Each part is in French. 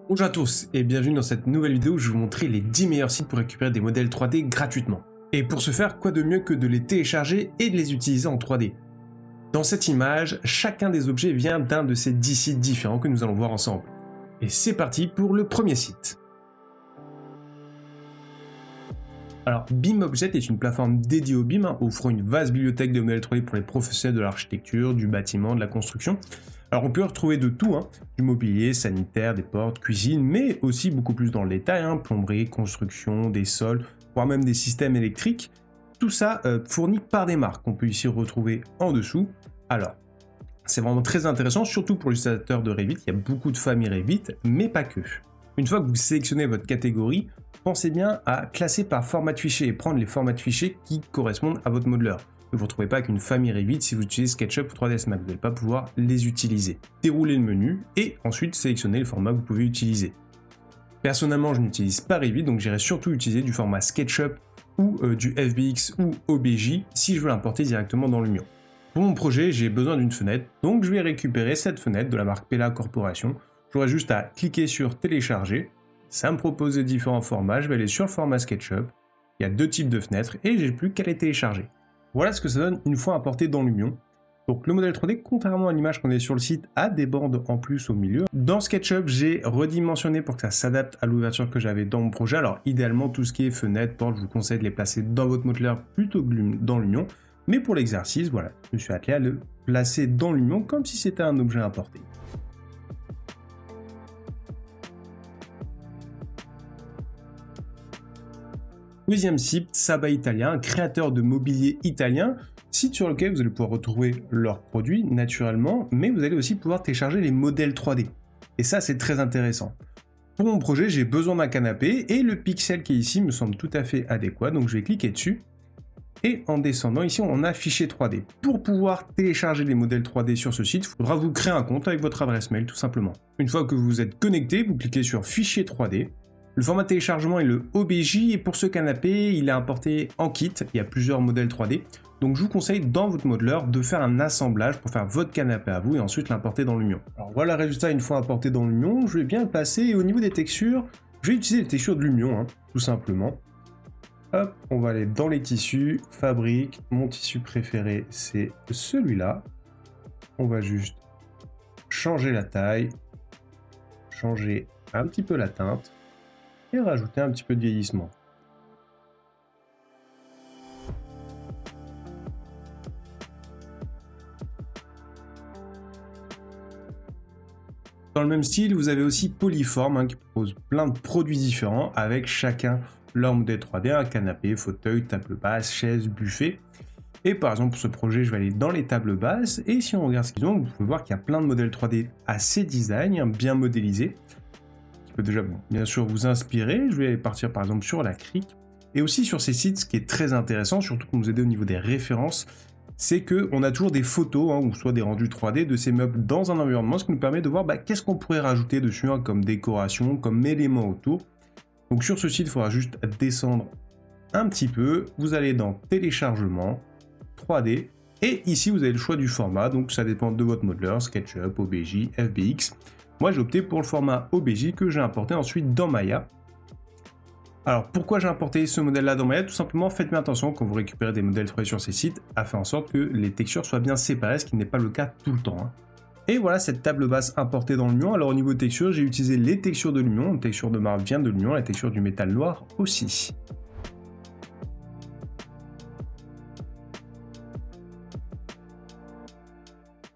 Bonjour à tous et bienvenue dans cette nouvelle vidéo où je vais vous montrer les 10 meilleurs sites pour récupérer des modèles 3D gratuitement. Et pour ce faire, quoi de mieux que de les télécharger et de les utiliser en 3D. Dans cette image, chacun des objets vient d'un de ces 10 sites différents que nous allons voir ensemble. Et c'est parti pour le premier site. Alors, BIMobject est une plateforme dédiée au BIM, offrant une vaste bibliothèque de modèles 3D pour les professionnels de l'architecture, du bâtiment, de la construction. Alors on peut retrouver de tout, du mobilier, sanitaire, des portes, cuisine, mais aussi beaucoup plus dans le détail, plomberie, construction, des sols, voire même des systèmes électriques. Tout ça fourni par des marques qu'on peut ici retrouver en dessous. Alors, c'est vraiment très intéressant, surtout pour les utilisateurs de Revit. Il y a beaucoup de familles Revit, mais pas que. Une fois que vous sélectionnez votre catégorie, pensez bien à classer par format de fichier et prendre les formats de fichier qui correspondent à votre modeleur. Ne vous retrouvez pas avec une famille Revit si vous utilisez SketchUp ou 3ds Max, vous n'allez pas pouvoir les utiliser. Déroulez le menu et ensuite sélectionnez le format que vous pouvez utiliser. Personnellement, je n'utilise pas Revit, donc j'irai surtout utiliser du format SketchUp ou du FBX ou OBJ si je veux l'importer directement dans Lumion. Pour mon projet, j'ai besoin d'une fenêtre, donc je vais récupérer cette fenêtre de la marque Pella Corporation. J'aurai juste à cliquer sur télécharger, ça me propose les différents formats, je vais aller sur le format SketchUp, il y a deux types de fenêtres et j'ai plus qu'à les télécharger. Voilà ce que ça donne une fois importé dans Lumion. Donc le modèle 3D, contrairement à l'image qu'on est sur le site, a des bandes en plus au milieu. Dans SketchUp, j'ai redimensionné pour que ça s'adapte à l'ouverture que j'avais dans mon projet. Alors idéalement, tout ce qui est fenêtre, porte, je vous conseille de les placer dans votre modeleur plutôt que dans Lumion. Mais pour l'exercice, voilà, je me suis attelé à le placer dans Lumion comme si c'était un objet importé. Deuxième site, Saba Italia, un créateur de mobilier italien, site sur lequel vous allez pouvoir retrouver leurs produits naturellement, mais vous allez aussi pouvoir télécharger les modèles 3D. Et ça, c'est très intéressant. Pour mon projet, j'ai besoin d'un canapé et le pixel qui est ici me semble tout à fait adéquat, donc je vais cliquer dessus. Et en descendant, ici, on a fichier 3D. Pour pouvoir télécharger les modèles 3D sur ce site, il faudra vous créer un compte avec votre adresse mail, tout simplement. Une fois que vous êtes connecté, vous cliquez sur fichier 3D. Le format de téléchargement est le OBJ et pour ce canapé, il est importé en kit. Il y a plusieurs modèles 3D. Donc je vous conseille dans votre modeleur de faire un assemblage pour faire votre canapé à vous et ensuite l'importer dans Lumion. Alors voilà le résultat une fois importé dans Lumion. Je vais bien le placer et au niveau des textures, je vais utiliser les textures de Lumion, tout simplement. Hop, on va aller dans les tissus, fabrique. Mon tissu préféré, c'est celui-là. On va juste changer la taille, changer un petit peu la teinte et rajouter un petit peu de vieillissement. Dans le même style, vous avez aussi Polyform qui propose plein de produits différents avec chacun leur modèle 3D, un canapé, fauteuil, table basse, chaise, buffet. Et par exemple pour ce projet, je vais aller dans les tables basses et si on regarde ce qu'ils ont, vous pouvez voir qu'il y a plein de modèles 3D assez design, bien modélisés. Déjà bien sûr vous inspirer. Je vais partir par exemple sur la crique et aussi sur ces sites. Ce qui est très intéressant, surtout pour nous aider au niveau des références, c'est que on a toujours des photos ou soit des rendus 3D de ces meubles dans un environnement, ce qui nous permet de voir qu'est-ce qu'on pourrait rajouter dessus comme décoration, comme élément autour. Donc sur ce site, il faudra juste descendre un petit peu. Vous allez dans téléchargement 3D et ici vous avez le choix du format, donc ça dépend de votre modeleur, SketchUp, OBJ, FBX. Moi, j'ai opté pour le format OBJ que j'ai importé ensuite dans Maya. Alors, pourquoi j'ai importé ce modèle-là dans Maya? Tout simplement, faites bien attention quand vous récupérez des modèles 3D sur ces sites, à faire en sorte que les textures soient bien séparées, ce qui n'est pas le cas tout le temps. Et voilà cette table basse importée dans Lumion. Alors, au niveau texture, j'ai utilisé les textures de Lumion. La texture de marbre vient de Lumion, la texture du métal noir aussi.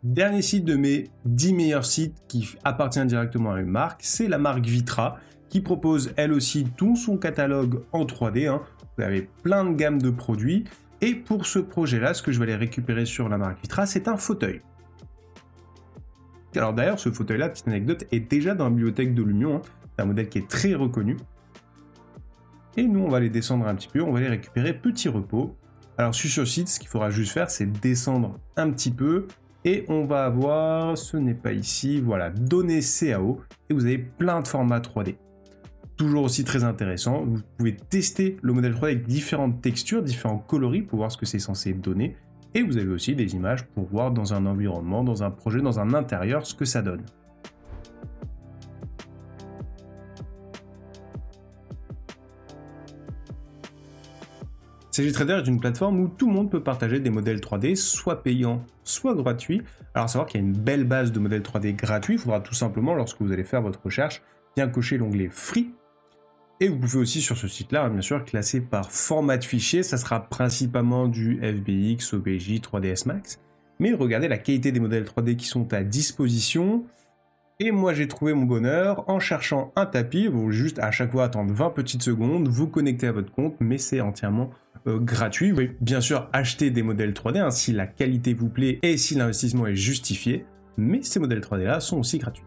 Dernier site de mes 10 meilleurs sites qui appartient directement à une marque, c'est la marque Vitra qui propose elle aussi tout son catalogue en 3D. Vous avez plein de gammes de produits et pour ce projet-là, ce que je vais aller récupérer sur la marque Vitra, c'est un fauteuil. Alors d'ailleurs, ce fauteuil-là, petite anecdote, est déjà dans la bibliothèque de Lumion. C'est un modèle qui est très reconnu. Et nous, on va les descendre un petit peu, on va les récupérer petit repos. Alors sur ce site, ce qu'il faudra juste faire, c'est descendre un petit peu. Et on va avoir, ce n'est pas ici, voilà, données CAO, et vous avez plein de formats 3D. Toujours aussi très intéressant, vous pouvez tester le modèle 3D avec différentes textures, différents coloris pour voir ce que c'est censé donner. Et vous avez aussi des images pour voir dans un environnement, dans un projet, dans un intérieur, ce que ça donne. CGTrader est une plateforme où tout le monde peut partager des modèles 3D, soit payants, soit gratuits. Alors, à savoir qu'il y a une belle base de modèles 3D gratuits. Il faudra tout simplement, lorsque vous allez faire votre recherche, bien cocher l'onglet Free. Et vous pouvez aussi, sur ce site-là, bien sûr, classer par format de fichier. Ça sera principalement du FBX, OBJ, 3ds Max. Mais regardez la qualité des modèles 3D qui sont à disposition. Et moi, j'ai trouvé mon bonheur en cherchant un tapis. Vous juste à chaque fois attendre 20 petites secondes, vous connectez à votre compte, mais c'est entièrement gratuit. Vous pouvez bien sûr acheter des modèles 3D hein, si la qualité vous plaît et si l'investissement est justifié, mais ces modèles 3D là sont aussi gratuits.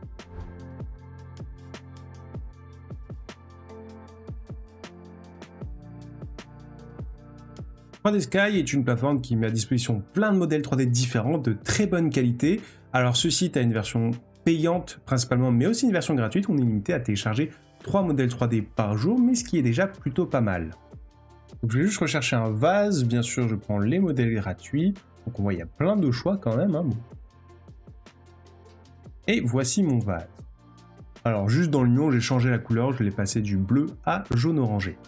Sky est une plateforme qui met à disposition plein de modèles 3D différents de très bonne qualité. Alors ce site a une version payante principalement, mais aussi une version gratuite. On est limité à télécharger 3 modèles 3D par jour, mais ce qui est déjà plutôt pas mal. Donc je vais juste rechercher un vase, bien sûr je prends les modèles gratuits, donc on voit il y a plein de choix quand même. Hein, bon. Et voici mon vase. Alors juste dans l'union j'ai changé la couleur, je l'ai passé du bleu à jaune orangé.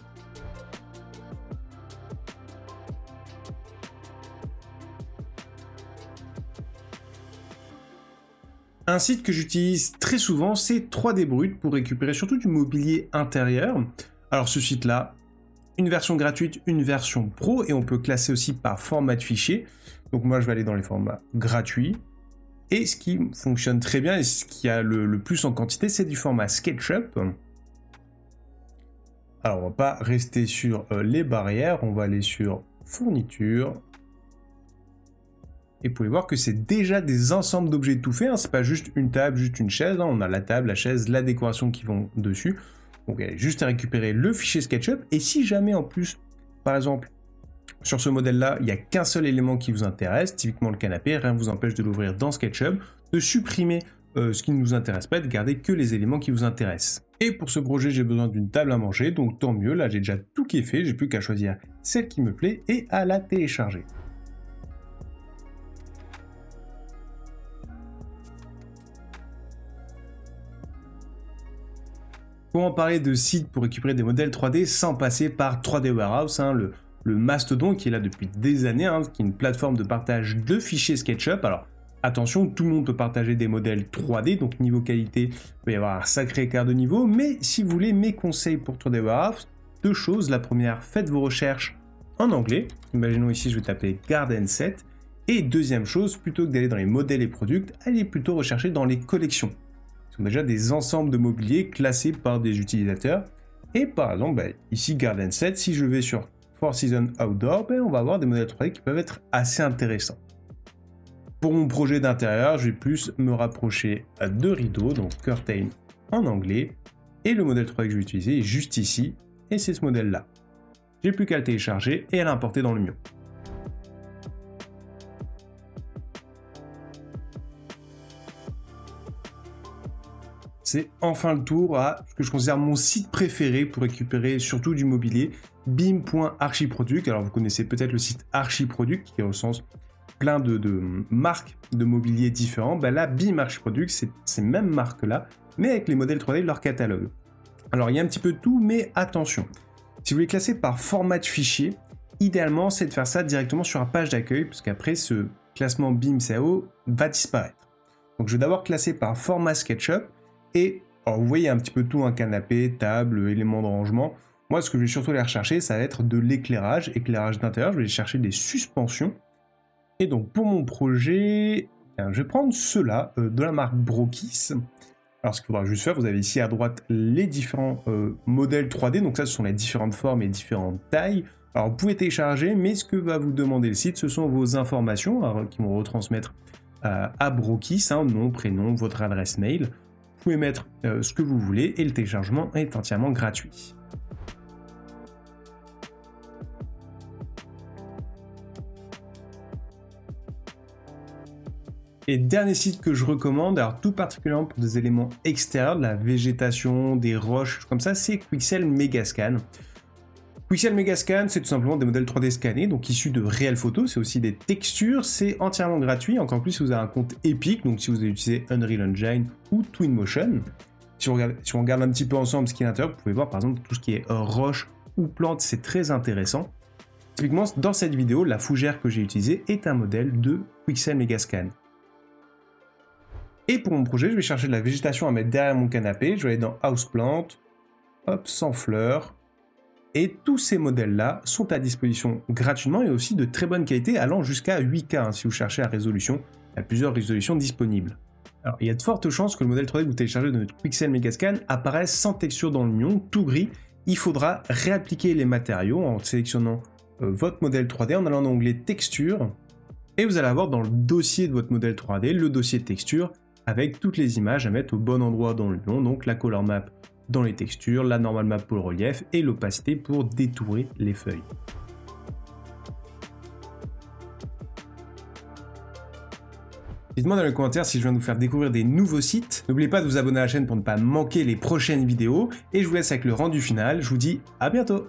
Un site que j'utilise très souvent, c'est 3D Brut pour récupérer surtout du mobilier intérieur. Alors ce site-là, une version gratuite, une version pro, et on peut classer aussi par format de fichier. Donc moi je vais aller dans les formats gratuits. Et ce qui fonctionne très bien et ce qui a le plus en quantité, c'est du format SketchUp. Alors on va pas rester sur les barrières, on va aller sur fourniture. Et vous pouvez voir que c'est déjà des ensembles d'objets tout faits, hein. C'est pas juste une table, juste une chaise, hein. On a la table, la chaise, la décoration qui vont dessus. Donc il y a juste à récupérer le fichier SketchUp, et si jamais en plus, par exemple, sur ce modèle-là, il n'y a qu'un seul élément qui vous intéresse, typiquement le canapé, rien ne vous empêche de l'ouvrir dans SketchUp, de supprimer ce qui ne vous intéresse pas, et de garder que les éléments qui vous intéressent. Et pour ce projet, j'ai besoin d'une table à manger, donc tant mieux, là j'ai déjà tout qui est fait, j'ai plus qu'à choisir celle qui me plaît et à la télécharger. Comment parler de sites pour récupérer des modèles 3D sans passer par 3D Warehouse, hein, le mastodon qui est là depuis des années, hein, qui est une plateforme de partage de fichiers SketchUp. Alors attention, tout le monde peut partager des modèles 3D, donc niveau qualité, il peut y avoir un sacré écart de niveau, mais si vous voulez mes conseils pour 3D Warehouse, deux choses. La première, faites vos recherches en anglais. Imaginons ici, je vais taper Garden Set. Et deuxième chose, plutôt que d'aller dans les modèles et produits, allez plutôt rechercher dans les collections. Déjà des ensembles de mobilier classés par des utilisateurs. Et par exemple, ici Garden Set, si je vais sur Four Seasons Outdoor, on va avoir des modèles 3D qui peuvent être assez intéressants. Pour mon projet d'intérieur, je vais plus me rapprocher de rideaux, donc curtain en anglais. Et le modèle 3D que je vais utiliser est juste ici, et c'est ce modèle-là. J'ai plus qu'à le télécharger et à l'importer dans l'Union. C'est enfin le tour à ce que je considère mon site préféré pour récupérer surtout du mobilier, bim.archiproduct. Alors vous connaissez peut-être le site Archiproduct qui recense plein de marques de mobilier différents. Là, BIM Archiproduct, c'est ces mêmes marques-là, mais avec les modèles 3D de leur catalogue. Alors il y a un petit peu de tout, mais attention. Si vous voulez classer par format de fichier, idéalement c'est de faire ça directement sur la page d'accueil, parce qu'après ce classement BIM CAO va disparaître. Donc je vais d'abord classer par format SketchUp. Et alors vous voyez un petit peu tout, un canapé, table, éléments de rangement. Moi, ce que je vais surtout aller rechercher, ça va être de l'éclairage, éclairage d'intérieur. Je vais aller chercher des suspensions. Et donc, pour mon projet, je vais prendre ceux-là, de la marque Brokis. Alors, ce qu'il faudra juste faire, vous avez ici à droite les différents modèles 3D. Donc ça, ce sont les différentes formes et différentes tailles. Alors, vous pouvez télécharger, mais ce que va vous demander le site, ce sont vos informations qui vont retransmettre à Brokis, nom, prénom, votre adresse mail. Vous pouvez mettre ce que vous voulez et le téléchargement est entièrement gratuit. Et dernier site que je recommande, alors tout particulièrement pour des éléments extérieurs, de la végétation, des roches, comme ça, c'est Quixel Megascan. Quixel Megascan, c'est tout simplement des modèles 3D scannés, donc issus de réelles photos, c'est aussi des textures, c'est entièrement gratuit, encore plus si vous avez un compte Epic, donc si vous avez utilisé Unreal Engine ou Twinmotion. Si on regarde un petit peu ensemble ce qui est à l'intérieur, vous pouvez voir par exemple tout ce qui est roche ou plantes, c'est très intéressant. Typiquement, dans cette vidéo, la fougère que j'ai utilisée est un modèle de Quixel Megascan. Et pour mon projet, je vais chercher de la végétation à mettre derrière mon canapé. Je vais aller dans Houseplant, hop, sans fleurs. Et tous ces modèles-là sont à disposition gratuitement et aussi de très bonne qualité, allant jusqu'à 8K hein, si vous cherchez la résolution. Il y a plusieurs résolutions disponibles. Alors, il y a de fortes chances que le modèle 3D que vous téléchargez de notre Quixel Megascan apparaisse sans texture dans l'union, tout gris. Il faudra réappliquer les matériaux en sélectionnant votre modèle 3D en allant dans l'onglet Texture. Et vous allez avoir dans le dossier de votre modèle 3D le dossier texture avec toutes les images à mettre au bon endroit dans l'union, donc la color map dans les textures, la normal map pour le relief et l'opacité pour détourer les feuilles. Dites-moi dans les commentaires si je viens de vous faire découvrir des nouveaux sites. N'oubliez pas de vous abonner à la chaîne pour ne pas manquer les prochaines vidéos. Et je vous laisse avec le rendu final. Je vous dis à bientôt!